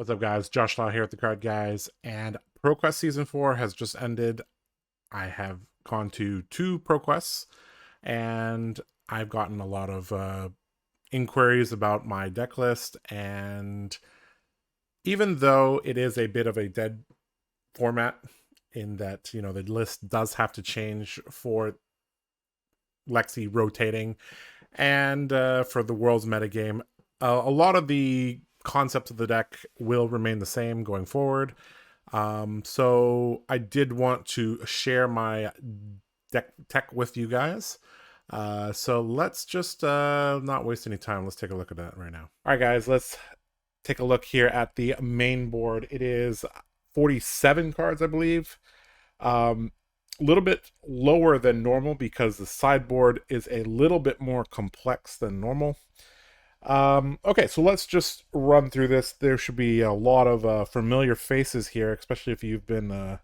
What's up, guys? Josh Law here at TheCardGuyz, and ProQuest Season 4 has just ended. I have gone to 2 ProQuests, and I've gotten a lot of inquiries about my deck list, and even though it is a bit of a dead format in that, the list does have to change for Lexi rotating and for the world's metagame, a lot of the concepts of the deck will remain the same going forward. So I did want to share my deck tech with you guys. So let's just not waste any time. Let's take a look at that right now. All right, guys, let's take a look here at the main board. It is 47 cards, I believe. A little bit lower than normal because the sideboard is a little bit more complex than normal. Okay, so let's just run through this. There should be a lot of familiar faces here, especially if you've been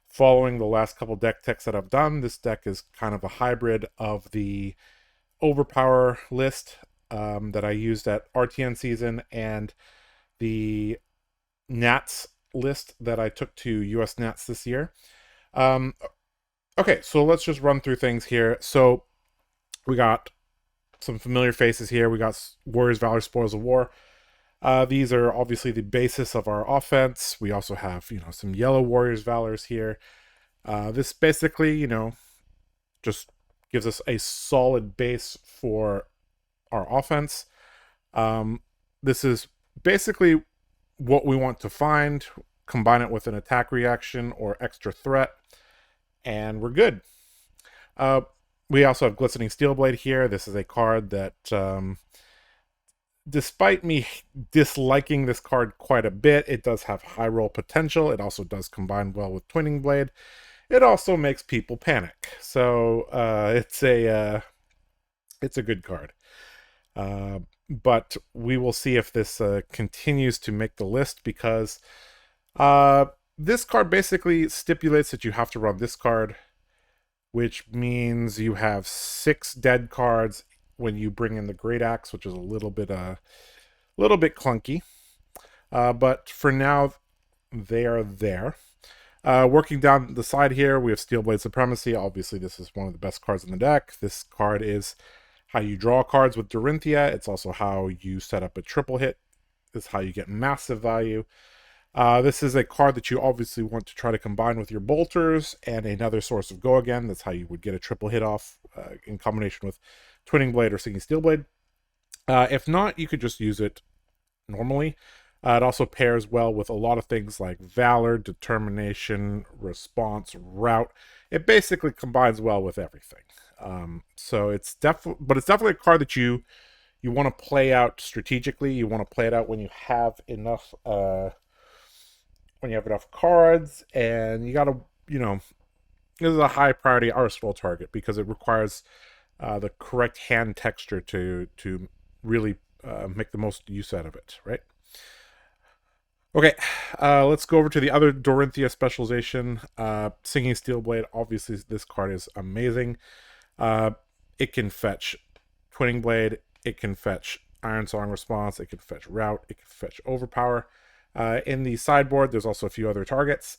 following the last couple deck techs that I've done. This deck is kind of a hybrid of the Overpower list that I used at RTN season and the Nats list that I took to US Nats this year. Okay, so let's just run through things here. So we got some familiar faces here. We got Warriors, Valor, Spoils of War. These are obviously the basis of our offense. We also have, some yellow Warriors, Valors here. This basically, just gives us a solid base for our offense. This is basically what we want to find, combine it with an attack reaction or extra threat, and we're good. We also have Glistening Steelblade here. This is a card that, despite me disliking this card quite a bit, it does have high roll potential. It also does combine well with Twinning Blade. It also makes people panic. So it's a good card. But we will see if this continues to make the list, because this card basically stipulates that you have to run this card, which means you have 6 dead cards when you bring in the Great Axe, which is a little bit clunky. But for now, they are there. Working down the side here, we have Steelblade Supremacy. Obviously, this is one of the best cards in the deck. This card is how you draw cards with Dorinthea. It's also how you set up a triple hit. It's how you get massive value. This is a card that you obviously want to try to combine with your bolters and another source of go again. That's how you would get a triple hit off in combination with Twinning Blade or Singing Steelblade. If not, you could just use it normally. It also pairs well with a lot of things like Valor, Determination, Response, Route. It basically combines well with everything. So it's definitely a card that you want to play out strategically. You want to play it out when you have enough cards, and you gotta, this is a high priority arsenal target because it requires the correct hand texture to really make the most use out of it, right? Okay, let's go over to the other Dorinthea specialization. Singing Steelblade. Obviously, this card is amazing. It can fetch Twinning Blade. It can fetch Iron Song Response. It can fetch Route. It can fetch Overpower. In the sideboard, there's also a few other targets.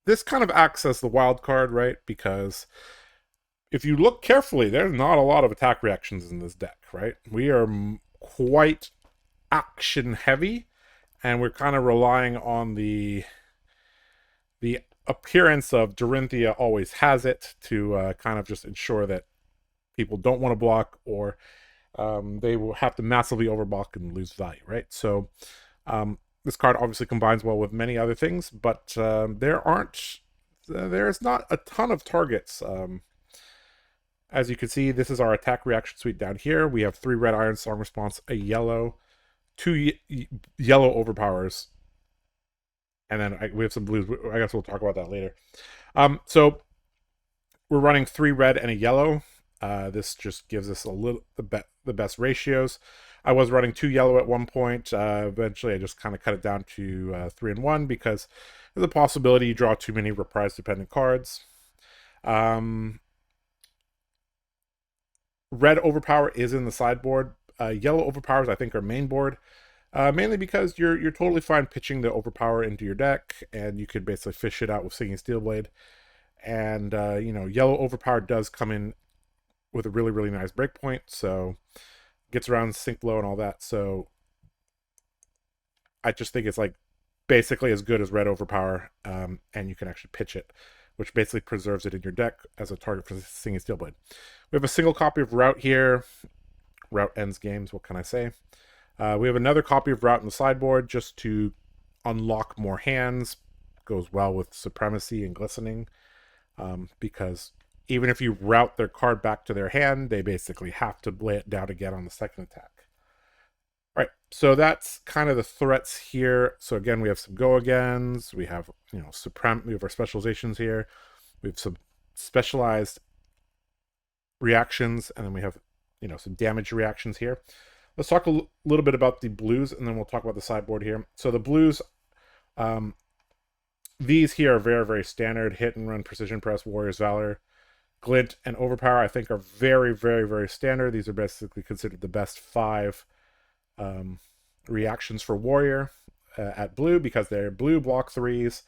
This kind of acts as the wild card, right? Because if you look carefully, there's not a lot of attack reactions in this deck, right? We are quite action heavy, and we're kind of relying on the appearance of Dorinthea always has it to kind of just ensure that people don't want to block, or they will have to massively overblock and lose value, right? So this card obviously combines well with many other things, but there's not a ton of targets. As you can see, this is our attack reaction suite down here. We have 3 red Iron Song Response, a yellow, 2 yellow Overpowers, and then we have some blues. I guess we'll talk about that later. So we're running 3 red and a yellow. This just gives us the best ratios. I was running 2 yellow at one point. Eventually, I just kind of cut it down to 3 and 1 because there's a possibility you draw too many reprise dependent cards. Red Overpower is in the sideboard. Yellow Overpowers, I think, are main board. Mainly because you're totally fine pitching the overpower into your deck, and you could basically fish it out with Singing Steelblade. And yellow overpower does come in with a really nice breakpoint, so gets around sink blow and all that. So I just think it's like basically as good as red overpower, and you can actually pitch it, which basically preserves it in your deck as a target for Singing Steelblade. We have a single copy of Route here. Route ends games, what can I say? We have another copy of Route in the sideboard just to unlock more hands. Goes well with Supremacy and Glistening, because even if you route their card back to their hand, they basically have to lay it down again on the second attack. All right, so that's kind of the threats here. So again, we have some go agains. We have we have our specializations here. We have some specialized reactions, and then we have some damage reactions here. Let's talk a little bit about the blues, and then we'll talk about the sideboard here. So the blues, these here are very standard: hit and run, precision press, warrior's valor, glint, and overpower. I think are very standard. These are basically considered the best 5 reactions for warrior at blue, because they're blue block 3s,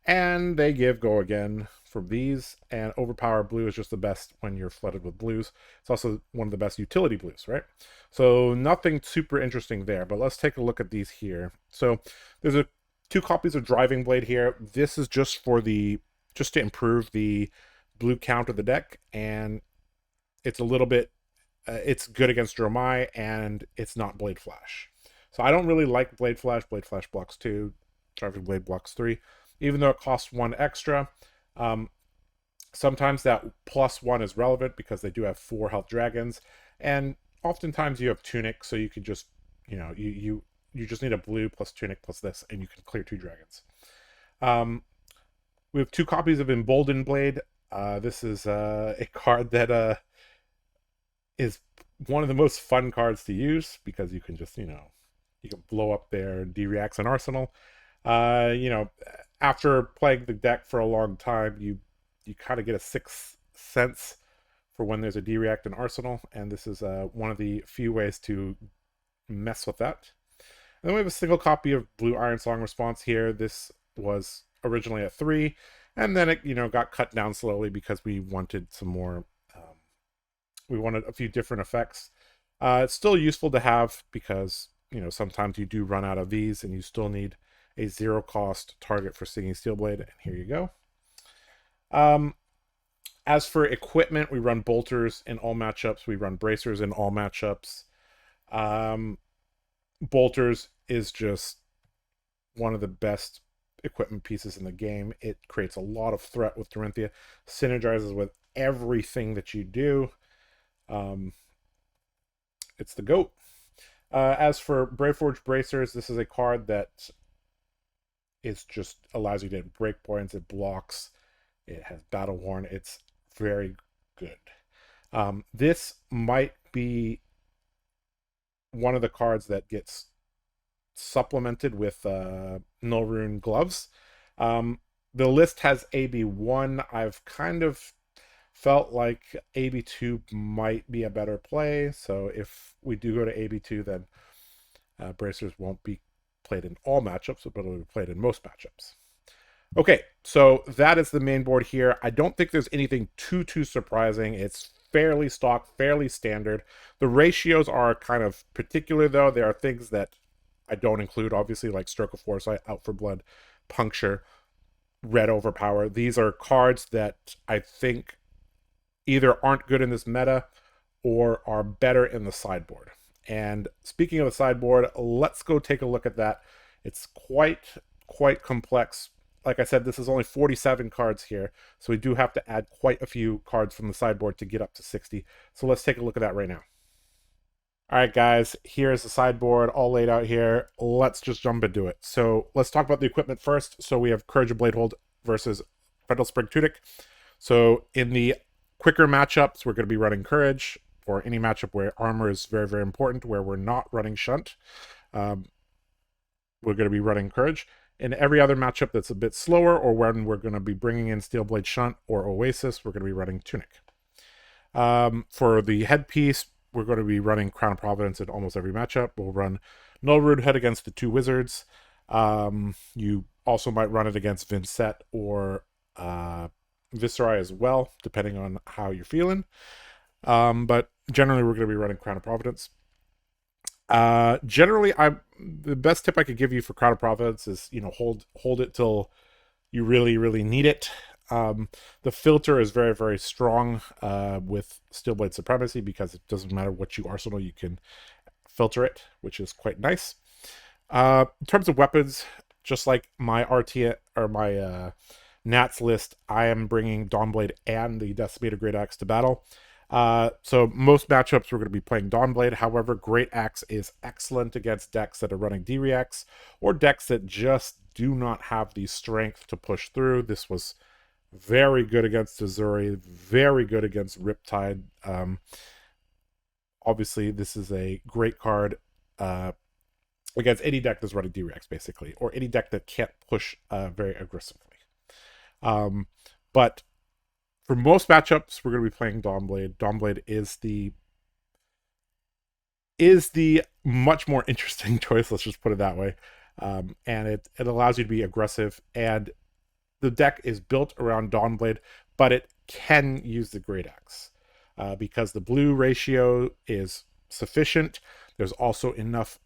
and they give go again from these. And overpower blue is just the best when you're flooded with blues. It's also one of the best utility blues, right? So nothing super interesting there, but let's take a look at these here. So there's 2 copies of Driving Blade here. This is just to improve the blue count of the deck, and it's a little bit it's good against Dromai, and it's not Blade Flash. So I don't really like Blade Flash. Blade Flash blocks 2, Driving Blade blocks 3, even though it costs 1 extra. Sometimes that +1 is relevant because they do have 4 health dragons, and oftentimes you have Tunic, so you could just you just need a blue plus Tunic plus this, and you can clear 2 dragons. We have 2 copies of Emboldened Blade. This is a card that is one of the most fun cards to use, because you can just you can blow up their D-Reacts and Arsenal. After playing the deck for a long time, you kind of get a 6th sense for when there's a D-React and Arsenal, and this is one of the few ways to mess with that. And then we have a single copy of Blue Iron Song Response here. This was originally at 3, and then it got cut down slowly because we wanted some more. We wanted a few different effects. It's still useful to have because sometimes you do run out of these, and you still need a 0-cost target for Singing Steelblade. And here you go. As for equipment, we run bolters in all matchups. We run bracers in all matchups. Bolters is just one of the best equipment pieces in the game. It creates a lot of threat with Dorinthea, synergizes with everything that you do. It's the GOAT. As for Braveforge Bracers, this is a card that is just allows you to hit breakpoints. It blocks. It has Battle Worn. It's very good. This might be one of the cards that gets supplemented with Nullrune Gloves. The list has AB1. I've kind of felt like AB2 might be a better play. So if we do go to AB2, then Bracers won't be played in all matchups, but it'll be played in most matchups. Okay, so that is the main board here. I don't think there's anything too surprising. It's fairly stock, fairly standard. The ratios are kind of particular, though. There are things that I don't include, obviously, like Stroke of Foresight, Out for Blood, Puncture, Red Overpower. These are cards that I think either aren't good in this meta or are better in the sideboard. And speaking of the sideboard, let's go take a look at that. It's quite complex. Like I said, this is only 47 cards here, so we do have to add quite a few cards from the sideboard to get up to 60. So let's take a look at that right now. All right, guys, here's the sideboard all laid out here. Let's just jump into it. So let's talk about the equipment first. So we have Courage of Bladehold versus Fendel Spring Tunic. So in the quicker matchups, we're going to be running Courage, or any matchup where armor is very important, where we're not running Shunt. We're going to be running Courage. In every other matchup that's a bit slower, or when we're going to be bringing in Steelblade Shunt or Oasis, we're going to be running Tunic. For the headpiece, we're going to be running Crown of Providence in almost every matchup. We'll run Null Head against the 2 wizards. You also might run it against Vincent or Viserai as well, depending on how you're feeling. But generally, we're going to be running Crown of Providence. Generally, the best tip I could give you for Crown of Providence is, hold it till you really, really need it. The filter is very, very strong with Steelblade Supremacy, because it doesn't matter what you arsenal, you can filter it, which is quite nice. In terms of weapons, just like my RT or my Nats list, I am bringing Dawnblade and the Decimator Great Axe to battle. So most matchups we're going to be playing Dawnblade. However, Great Axe is excellent against decks that are running D-Reacts or decks that just do not have the strength to push through. This was very good against Azuri, very good against Riptide. Obviously, this is a great card against any deck that's running D-Reacts, basically, or any deck that can't push very aggressively. But for most matchups, we're going to be playing Dawnblade. Dawnblade is the much more interesting choice, let's just put it that way. And it allows you to be aggressive, and the deck is built around Dawnblade, but it can use the Great Axe because the blue ratio is sufficient. There's also enough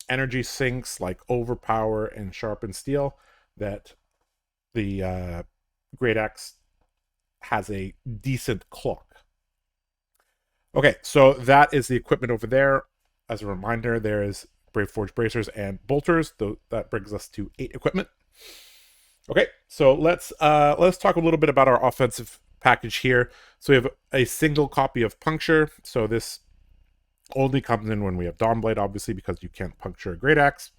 energy sinks like Overpower and Sharpen Steel that the Great Axe has a decent clock. Okay, so that is the equipment over there. As a reminder, there is Brave Forge Bracers and Bolters. That brings us to 8 equipment. Okay, so let's talk a little bit about our offensive package here. So we have a single copy of Puncture. So this only comes in when we have Dawnblade, obviously, because you can't puncture a Great Axe.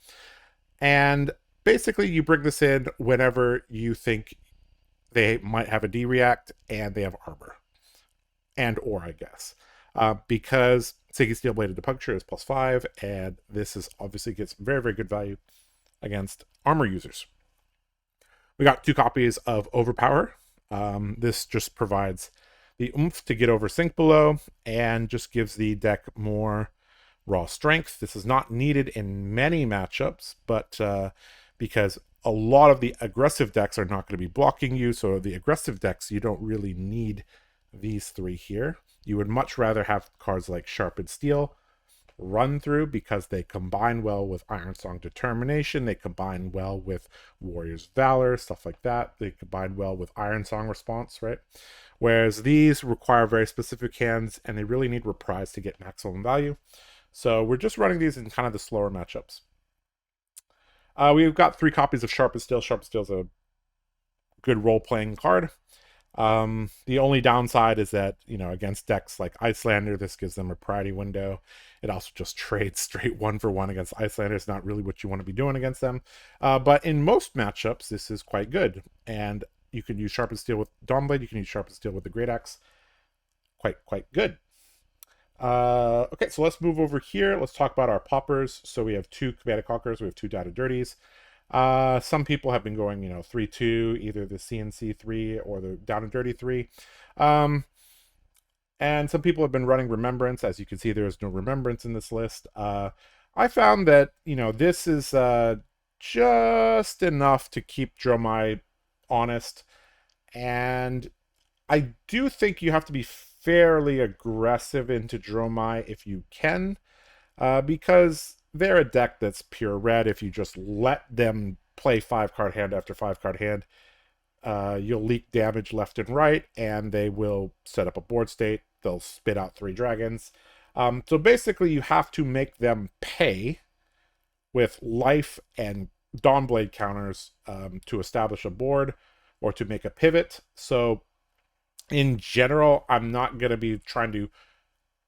And basically, you bring this in whenever you think they might have a D-React and they have armor. Or, I guess. Because Siggy Steelbladed to Puncture is +5, and this is obviously gets very, very good value against armor users. We got 2 copies of Overpower. This just provides the oomph to get over Sink Below and just gives the deck more raw strength. This is not needed in many matchups, but because a lot of the aggressive decks are not going to be blocking you, so the aggressive decks, you don't really need these 3 here. You would much rather have cards like Sharpened Steel run through because they combine well with Ironsong Determination, they combine well with Warrior's Valor, stuff like that. They combine well with Ironsong Response, right? Whereas these require very specific hands, and they really need Reprise to get maximum value. So we're just running these in kind of the slower matchups. We've got 3 copies of Sharpened Steel. Sharpened Steel is a good role-playing card. The only downside is that, against decks like Icelander, this gives them a priority window. It also just trades straight 1-for-1 against Icelander. It's not really what you want to be doing against them. But in most matchups, this is quite good. And you can use Sharpened Steel with Dawnblade. You can use Sharpened Steel with the Great Axe. Quite good. Okay, so let's move over here. Let's talk about our poppers. So we have 2 Commander Conquerors. We have 2 Down and Dirties. Some people have been going, 3-2, either the CNC 3 or the Down and Dirty 3. And some people have been running Remembrance. As you can see, there is no Remembrance in this list. I found that, this is just enough to keep Dromai honest. And I do think you have to be fairly aggressive into Dromai if you can, because they're a deck that's pure red. If you just let them play 5-card hand after 5-card hand, you'll leak damage left and right, and they will set up a board state. They'll spit out 3 dragons. So basically, you have to make them pay with life and Dawnblade counters to establish a board or to make a pivot. So in general, I'm not going to be trying to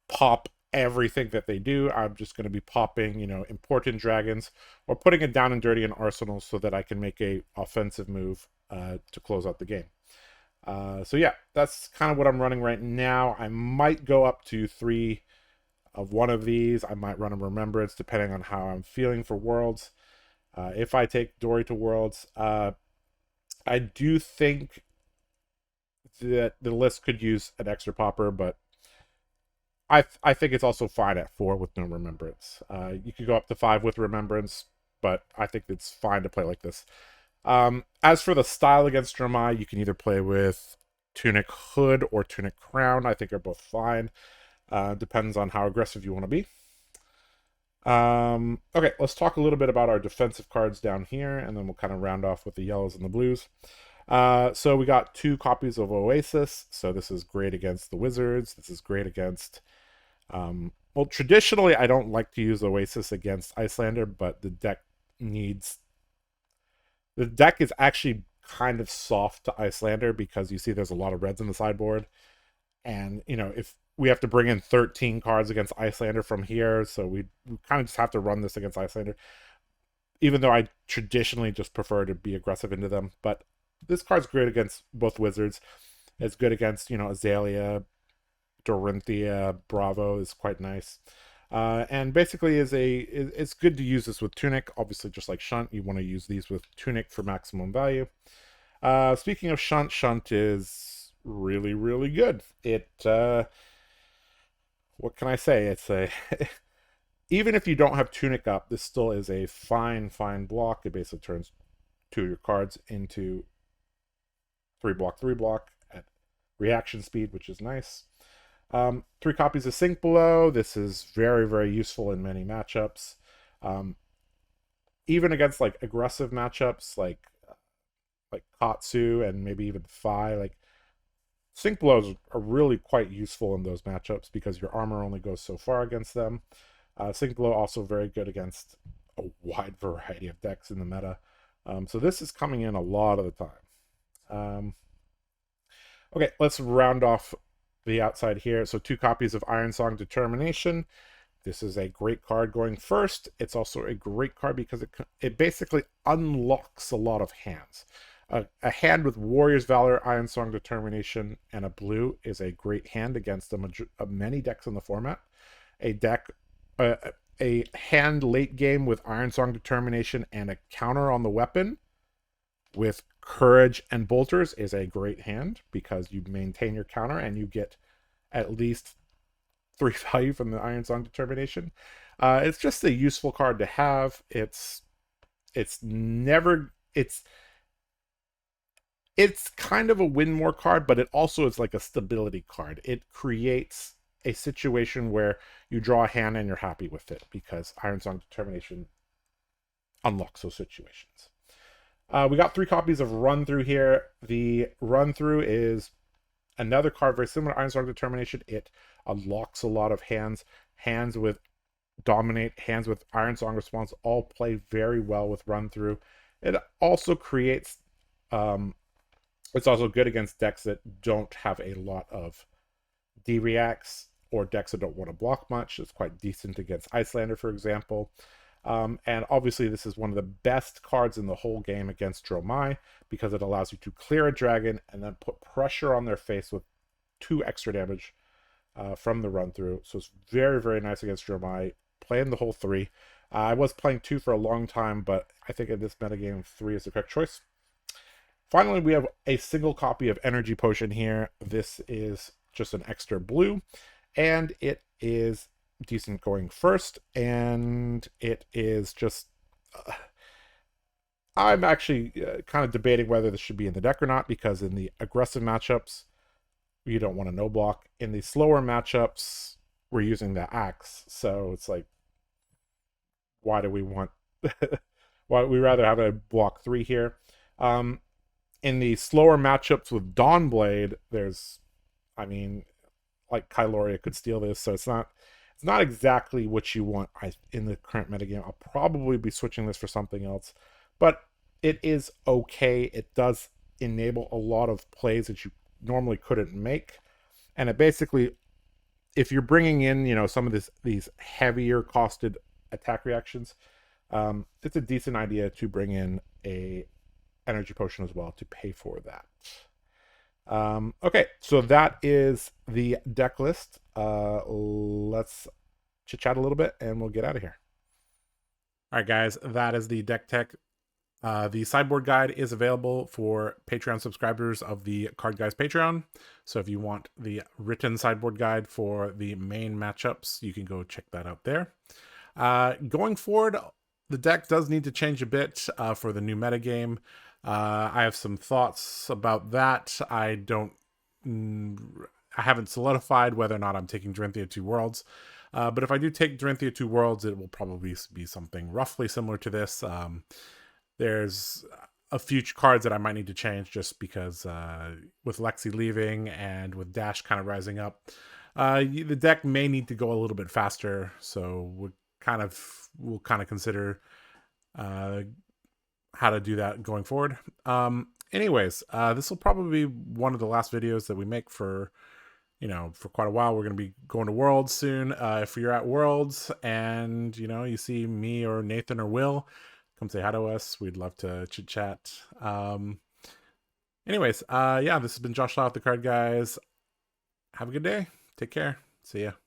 pop everything that they do. I'm just going to be popping, important dragons or putting it down and dirty in arsenals so that I can make a offensive move to close out the game. So yeah, that's kind of what I'm running right now. I might go up to 3 of one of these. I might run a Remembrance depending on how I'm feeling for Worlds. If I take Dory to Worlds, I do think that the list could use an extra popper, but I think it's also fine at 4 with no remembrance. You could go up to 5 with remembrance, but I think it's fine to play like this. As for the style against Dromai, you can either play with Tunic Hood or Tunic Crown. I think are both fine. Depends on how aggressive you want to be. Okay, let's talk a little bit about our defensive cards down here, and then we'll kind of round off with the yellows and the blues. So we got 2 copies of Oasis. So this is great against the Wizards. This is great against... well, traditionally, I don't like to use Oasis against Icelander, but the deck needs... The deck is actually kind of soft to Icelander because you see there's a lot of reds in the sideboard. And, you know, if we have to bring in 13 cards against Icelander from here, so we kind of just have to run this against Icelander. Even though I traditionally just prefer to be aggressive into them. But this card's great against both Wizards. It's good against, you know, Azalea, Dorinthea, Bravo is quite nice. And basically it's good to use this with Tunic. Obviously, just like Shunt, you want to use these with Tunic for maximum value. Speaking of Shunt, Shunt is really, really good. It, what can I say? It's a... Even if you don't have Tunic up, this still is a fine block. It basically turns 2 of your cards into 3 block at reaction speed, which is nice. 3 copies of Sink Below. This is very, very useful in many matchups. Even against like aggressive matchups like Katsu and maybe even Phi, like Sink Belows are really quite useful in those matchups because your armor only goes so far against them. Sink Below also very good against a wide variety of decks in the meta. So this is coming in a lot of the time. Okay, let's round off the outside here. So 2 copies of Ironsong Determination. This is a great card going first. It's also a great card because it basically unlocks a lot of hands. A hand with Warrior's Valor, Ironsong Determination, and a blue is a great hand against many decks in the format. A hand late game with Ironsong Determination and a counter on the weapon with Courage and Bolters is a great hand because you maintain your counter and you get at least 3 value from the Ironsong Determination. It's just a useful card to have. It's kind of a win more card, but it also is like a stability card. It creates a situation where you draw a hand and you're happy with it because Ironsong Determination unlocks those situations. We got 3 copies of Run Through here. The Run Through is another card very similar to Ironsong Determination. It unlocks a lot of hands. Hands with Dominate, hands with Ironsong Response all play very well with Run Through. It also creates... it's also good against decks that don't have a lot of D-reacts or decks that don't want to block much. It's quite decent against Icelander, for example. And obviously this is one of the best cards in the whole game against Dromai because it allows you to clear a dragon and then put pressure on their face with 2 extra damage from the run through. So it's very, very nice against Dromai. Playing the whole 3. I was playing 2 for a long time, but I think in this metagame 3 is the correct choice. Finally, we have a single copy of Energy Potion here. This is just an extra blue, and it is decent going first, and it is just... I'm actually kind of debating whether this should be in the deck or not, because in the aggressive matchups, you don't want a no block. In the slower matchups, we're using the axe, so it's like, why do we want... why we rather have a block 3 here? In the slower matchups with Dawnblade, there's, I mean, like Kyloria could steal this, so it's not exactly what you want in the current metagame. I'll probably be switching this for something else, but it is okay. It does enable a lot of plays that you normally couldn't make, and it basically, if you're bringing in, you know, some of these heavier costed attack reactions, it's a decent idea to bring in a Energy Potion as well to pay for that. Okay, so that is the deck list. Let's chit chat a little bit and we'll get out of here. All right, guys, that is the deck tech The sideboard guide is available for Patreon subscribers of the TheCardGuyz Patreon. So if you want the written sideboard guide for the main matchups, you can go check that out there. Going forward, the deck does need to change a bit for the new metagame. I have some thoughts about that. I haven't solidified whether or not I'm taking Dorinthea 2 Worlds. But if I do take Dorinthea 2 Worlds, it will probably be something roughly similar to this. There's a few cards that I might need to change just because with Lexi leaving and with Dash kind of rising up, the deck may need to go a little bit faster. So we'll kind of consider how to do that going forward. Anyways, this will probably be one of the last videos that we make for quite a while. We're going to be going to Worlds soon. If you're at Worlds and you see me or Nathan or Will, come say hi to us. We'd love to chit chat. Anyways, yeah, this has been Josh Lau with TheCardGuyz. Have a good day. Take care. See ya.